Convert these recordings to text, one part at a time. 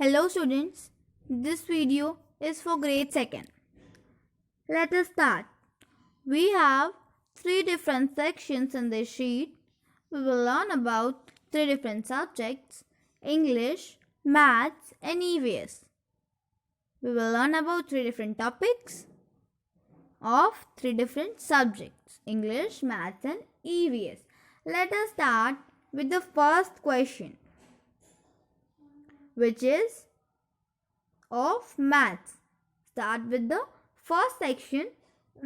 Hello students, this video is for grade 2nd. Let us start. We have 3 different sections in this sheet. We will learn about 3 different subjects: English, Maths and EVS. We will learn about 3 different topics of 3 different subjects: English, Maths and EVS. Let us start with the first question, which is of maths. Start with the first section,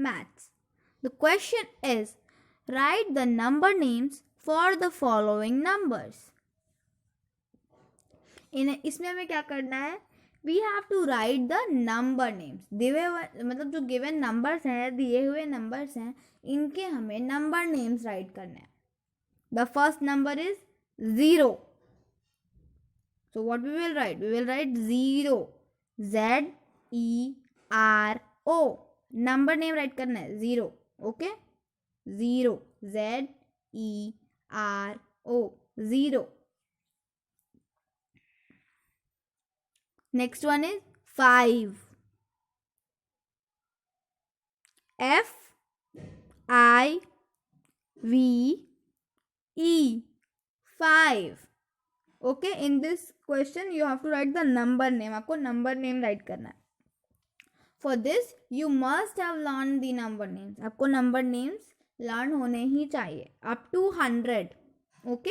maths. The question is, write the number names for the following numbers. इसमें हमें क्या करना है? We have to write the number names. मतलब जो given numbers हैं, दिए हुए numbers हैं, इनके हमें number names write करना है. The first number is 0. So what we will write? We will write 0. Z-E-R-O. Number name write करना है 0. Okay 0. Z-E-R-O. 0. Next one is 5. F-I-V-E. 5. Okay in this question you have to write the number name. आपको number name write करना है. For this you must have learn the number names. आपको number names learn होने ही चाहिए up to 100. Okay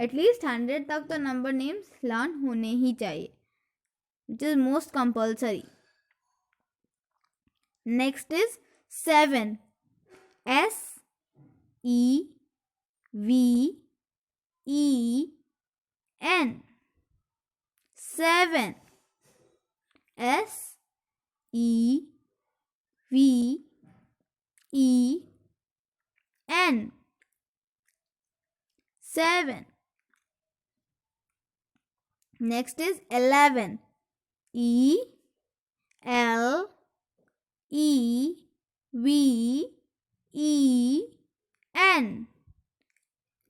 at least 100 तक तो number names learn होने ही चाहिए, which is most compulsory. Next is 7. S-E-V-E-N. 7. S-E-V-E-N. 7. Next is 11. E-L-E-V-E-N.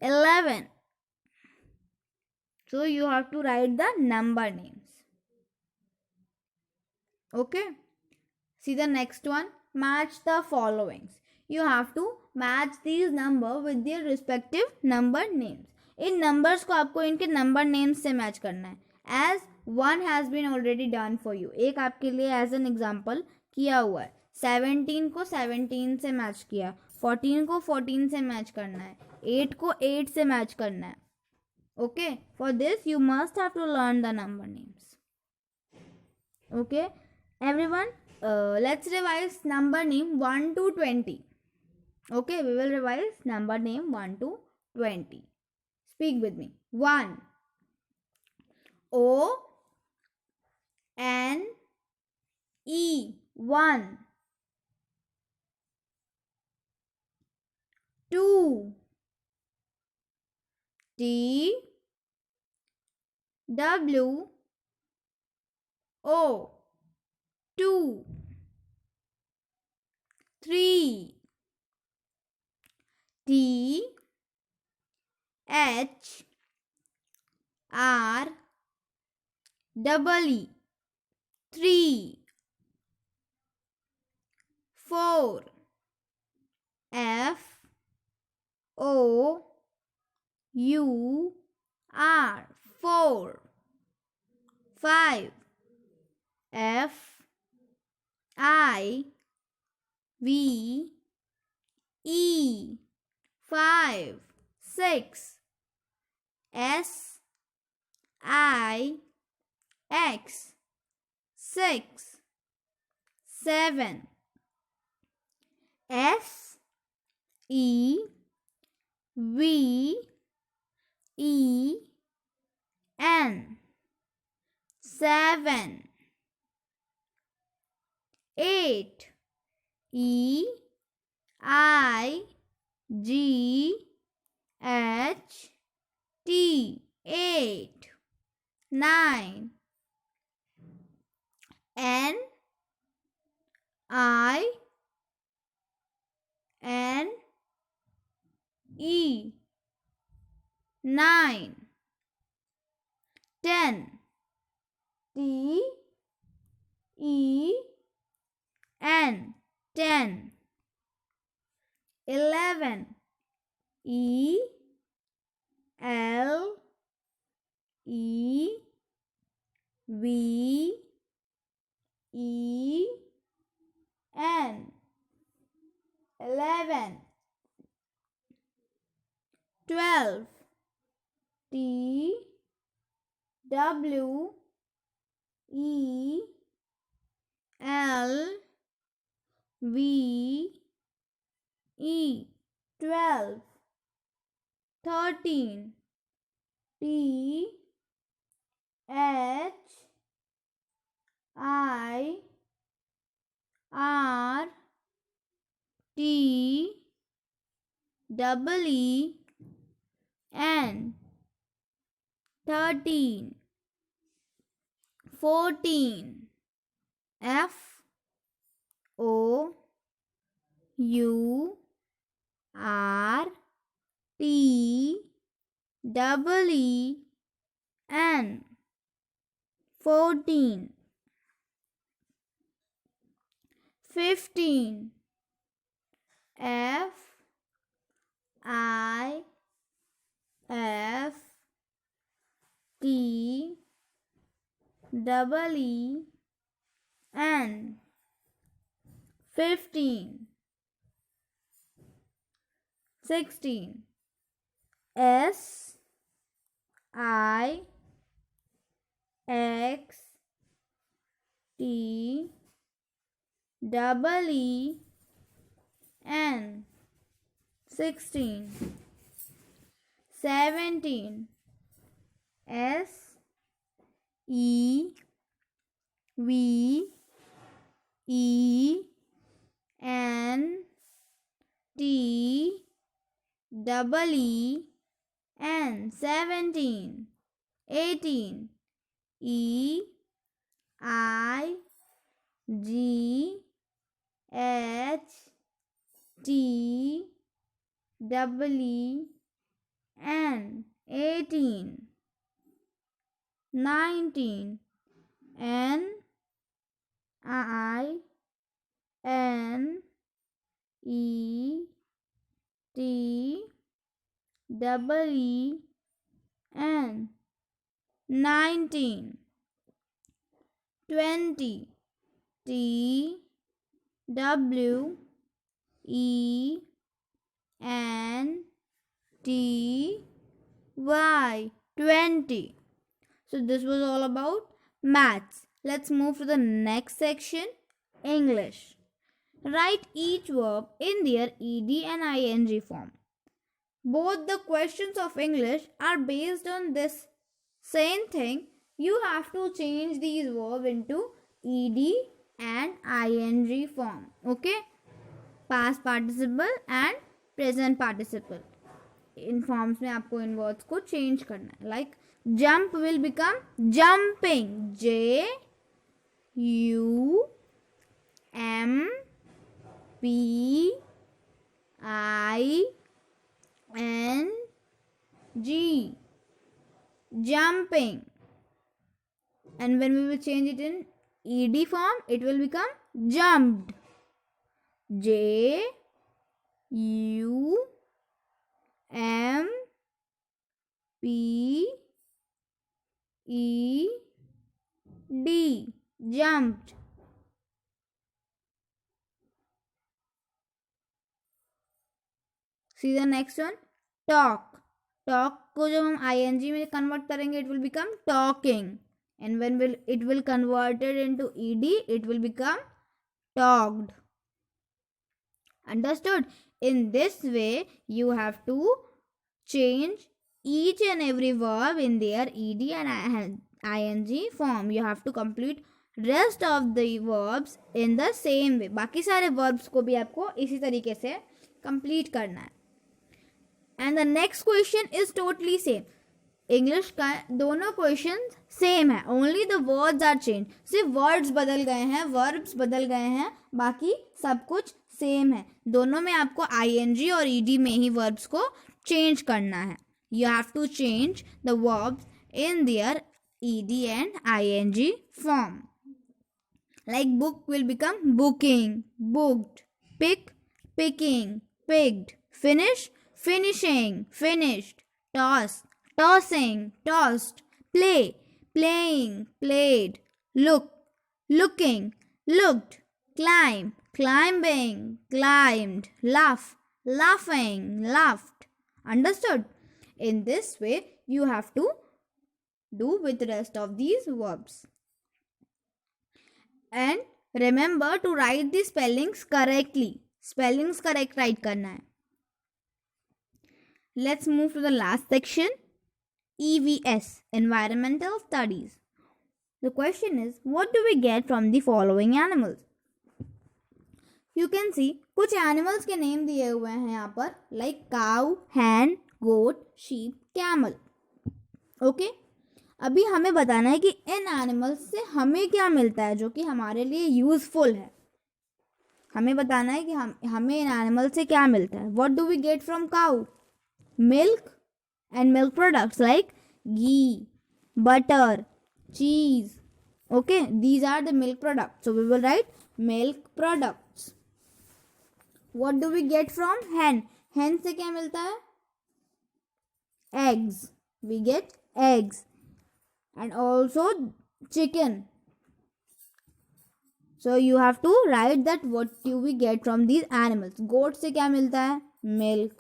11. So you have to write the number names. Okay. See the next one. Match the followings. You have to match these number with their respective number names. In numbers को आपको इनके number names से match करना है. As one has been already done for you. एक आपके लिए as an example किया हुआ है. 17 को 17 से match किया. 14 को 14 से match करना है. 8 को 8 से match करना है. Okay. For this you must have to learn the number names. Okay. Everyone, let's revise number name 1 to 20. Okay, we will revise number name 1 to 20. Speak with me. 1. O-N-E. 1. 2. T-W-O. 2. 3. T-H-R-E-E. 3. 4. F-O-U-R. 4. 5. F-I-V-E. 5. 6. S-I-X. 6. 7. S-E-V-E-N. 7. 8. E-I-G-H-T. 8. 9. N-I-N-E. 9. 10. T E N 10. 11. E L E V E N 11. 12. T W E L V E 12. 13. T H I R T double E N 13. 14. F O U R T double E N 14. 15. F I F T double E N 15. 16. S I X T double E N 16. 17. S E V E N T double E N 17. 18. E I G H T double E N 18. 19. N I N E T double E N 19. 20. T W E N T Y 20. So this was all about maths. Let's move to the next section, English. Write each verb in their ed and ing form. Both the questions of English are based on this same thing. You have to change these verbs into ed and ing form. Okay? Past participle and present participle. In forms में आपको इन words को change करना है. Like jump will become jumping. J U M P I N G. Jumping. And when we will change it in ed form, it will become jumped. J U M P E D. Jumped. See the next one, talk. Talk को जब हम ing में convert करेंगे, it will become talking. And when it will converted into ed, it will become talked. Understood? In this way, you have to change each and every verb in their ed and ing form. You have to complete rest of the verbs in the same way. बाकी सारे verbs को भी आपको इसी तरीके से complete करना है. And the next question is totally same. English का दोनों क्वेश्चन सेम है, only the words are change. सिर्फ वर्ड्स बदल गए हैं, वर्ब्स बदल गए हैं, बाकी सब कुछ सेम है. दोनों में आपको ing और ed में ही वर्ब्स को चेंज करना है. You have to change the verbs in there ed and ing form. Like book will become booking, booked, pick, picking, picked, finish, finishing, finished, toss, tossing, tossed, play, playing, played, look, looking, looked, climb, climbing, climbed, laugh, laughing, laughed. Understood? In this way, you have to do with the rest of these verbs. And remember to write the spellings correctly. Spellings correct write करना है. Let's move to the last section. EVS, Environmental Studies. The question is, what do we get from the following animals? You can see कुछ animals के name दिए हुए हैं यहाँ पर, like cow, hen, goat, sheep, camel. Okay? अभी हमें बताना है कि इन एनिमल्स से हमें क्या मिलता है जो कि हमारे लिए यूजफुल है. हमें बताना है कि हमें इन एनिमल से क्या मिलता है. What do we get from cow? Milk and milk products like ghee, butter, cheese. Okay, these are the milk products. So we will write milk products. What do we get from hen? hen से क्या मिलता है? Eggs. We get eggs. And also chicken. So you have to write that what do we get from these animals. Goat से क्या मिलता है? Milk.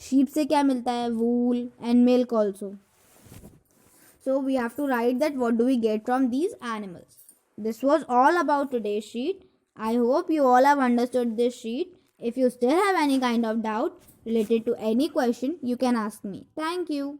Sheep से क्या मिलता है? Wool and milk also. So we have to write that what do we get from these animals. This was all about today's sheet. I hope you all have understood this sheet. If you still have any kind of doubt related to any question, you can ask me. Thank you.